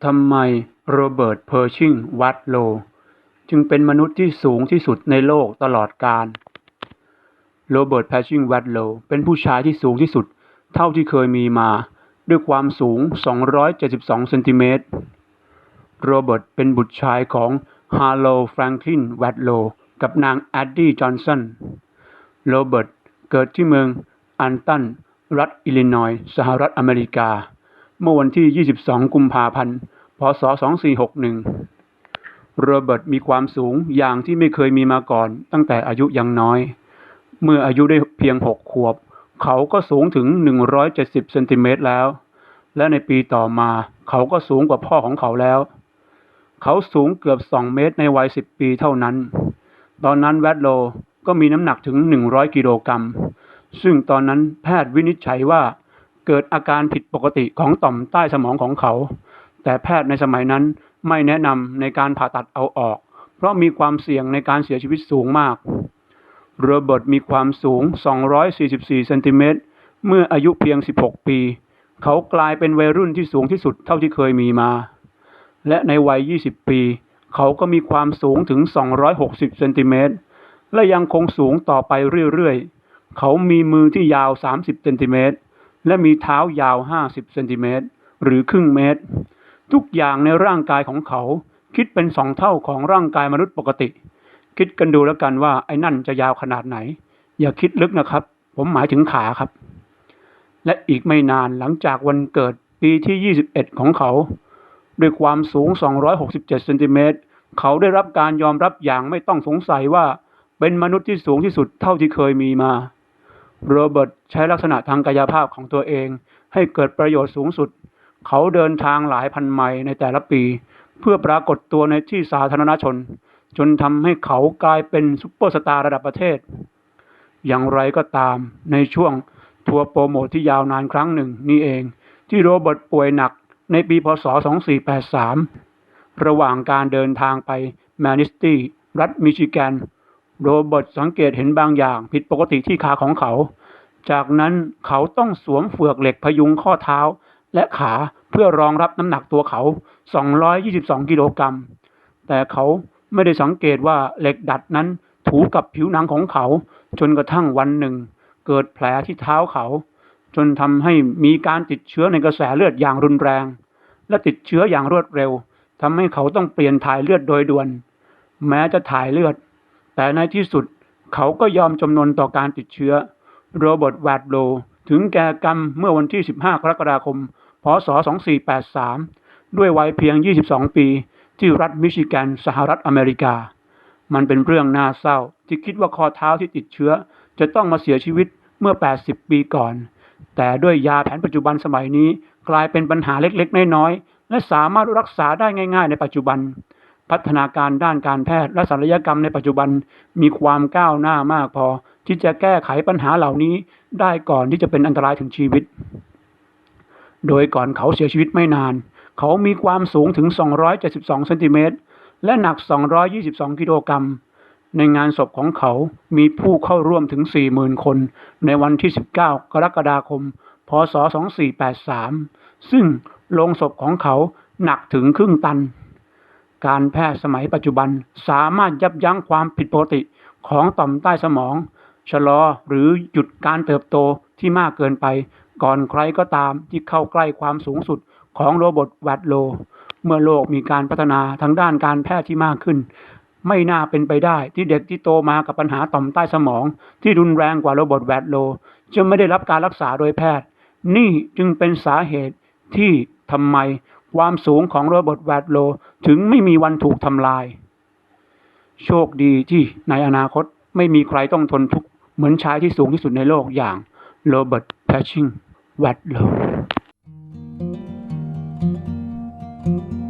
ทำไมโรเบิร์ต เพอร์ชิง วัตโลว์จึงเป็นมนุษย์ที่สูงที่สุดในโลกตลอดกาลโรเบิร์ต เพอร์ชิง วัตโลว์เป็นผู้ชายที่สูงที่สุดเท่าที่เคยมีมาด้วยความสูง272เซนติเมตรโรเบิร์ตเป็นบุตรชายของฮาร์โลว์ แฟรงคลิน วัตโลว์กับนางแอดดี้ จอห์นสันโรเบิร์ตเกิดที่เมืองอันตันรัฐอิลลินอยส์สหรัฐอเมริกาเมื่อวันที่22กุมภาพันธ์พ.ศ. 2461โรเบิร์ตมีความสูงอย่างที่ไม่เคยมีมาก่อนตั้งแต่อายุยังน้อยเมื่ออายุได้เพียง6 ขวบเขาก็สูงถึง170เซนติเมตรแล้วและในปีต่อมาเขาก็สูงกว่าพ่อของเขาแล้วเขาสูงเกือบ2 เมตรในวัย10 ปีเท่านั้นตอนนั้นแวดโลว์ก็มีน้ำหนักถึง100 กิโลกรัมซึ่งตอนนั้นแพทย์วินิจฉัยว่าเกิดอาการผิดปกติของต่อมใต้สมองของเขาแต่แพทย์ในสมัยนั้นไม่แนะนำในการผ่าตัดเอาออกเพราะมีความเสี่ยงในการเสียชีวิตสูงมากโรเบิร์ตมีความสูง244เซนติเมตรเมื่ออายุเพียง16 ปีเขากลายเป็นวัยรุ่นที่สูงที่สุดเท่าที่เคยมีมาและในวัย20 ปีเขาก็มีความสูงถึง260เซนติเมตรและยังคงสูงต่อไปเรื่อยๆเขามีมือที่ยาว30เซนติเมตรและมีเท้ายาว50เซนติเมตรหรือครึ่งเมตรทุกอย่างในร่างกายของเขาคิดเป็น2 เท่าของร่างกายมนุษย์ปกติคิดกันดูแล้วกันว่าไอ้นั่นจะยาวขนาดไหนอย่าคิดลึกนะครับผมหมายถึงขาครับและอีกไม่นานหลังจากวันเกิดปีที่21ของเขาด้วยความสูง267เซนติเมตรเขาได้รับการยอมรับอย่างไม่ต้องสงสัยว่าเป็นมนุษย์ที่สูงที่สุดเท่าที่เคยมีมาโรเบิร์ตใช้ลักษณะทางกายภาพของตัวเองให้เกิดประโยชน์สูงสุดเขาเดินทางหลายพันไมล์ในแต่ละปีเพื่อปรากฏตัวในที่สาธารณชนจนทำให้เขากลายเป็นซุปเปอร์สตาร์ระดับประเทศอย่างไรก็ตามในช่วงทัวร์โปรโมทที่ยาวนานครั้งหนึ่งนี่เองที่โรเบิร์ตป่วยหนักในปีพ.ศ. 2483ระหว่างการเดินทางไปแมนนิสตี้รัฐมิชิแกนโรเบิร์ตสังเกตเห็นบางอย่างผิดปกติที่ขาของเขาจากนั้นเขาต้องสวมเฟือกเหล็กพยุงข้อเท้าและขาเพื่อรองรับน้ำหนักตัวเขา222กิโลกรัมแต่เขาไม่ได้สังเกตว่าเหล็กดัดนั้นถูกับผิวหนังของเขาจนกระทั่งวันหนึ่งเกิดแผลที่เท้าเขาจนทำให้มีการติดเชื้อในกระแสเลือดอย่างรุนแรงและติดเชื้ออย่างรวดเร็วทำให้เขาต้องเปลี่ยนถ่ายเลือดโดยด่วนแม้จะถ่ายเลือดแต่ในที่สุดเขาก็ยอมจำนนต่อการติดเชื้อโรเบิร์ต วัตโลว์ถึงแก่กรรมเมื่อวันที่15กรกฎาคมพ.ศ. 2483ด้วยวัยเพียง22 ปีที่รัฐมิชิแกนสหรัฐอเมริกามันเป็นเรื่องน่าเศร้าที่คิดว่าข้อเท้าที่ติดเชื้อจะต้องมาเสียชีวิตเมื่อ80 ปีก่อนแต่ด้วยยาแผนปัจจุบันสมัยนี้กลายเป็นปัญหาเล็กๆน้อยๆและสามารถรักษาได้ง่ายๆในปัจจุบันพัฒนาการด้านการแพทย์และศัลยกรรมในปัจจุบันมีความก้าวหน้ามากพอที่จะแก้ไขปัญหาเหล่านี้ได้ก่อนที่จะเป็นอันตรายถึงชีวิตโดยก่อนเขาเสียชีวิตไม่นานเขามีความสูงถึง272เซนติเมตรและหนัก222กิโลกรัมในงานศพของเขามีผู้เข้าร่วมถึง 40,000 คนในวันที่19กรกฎาคมพ.ศ. 2483ซึ่งโลงศพของเขาหนักถึงครึ่งตันการแพทย์สมัยปัจจุบันสามารถยับยั้งความผิดปกติของต่อมใต้สมองชะลอหรือหยุดการเติบโตที่มากเกินไปก่อนใครก็ตามที่เข้าใกล้ความสูงสุดของโรเบิร์ต วัตโลว์เมื่อโลกมีการพัฒนาทางด้านการแพทย์ที่มากขึ้นไม่น่าเป็นไปได้ที่เด็กที่โตมากับปัญหาต่อมใต้สมองที่รุนแรงกว่าโรเบิร์ต วัตโลว์จะไม่ได้รับการรักษาโดยแพทย์นี่จึงเป็นสาเหตุที่ทำไมความสูงของโรเบิร์ต วัตโลว์ถึงไม่มีวันถูกทำลายโชคดีที่ในอนาคตไม่มีใครต้องทนทุกข์เหมือนชายที่สูงที่สุดในโลกอย่างโรเบิร์ต เพอร์ชิง วัตโลว์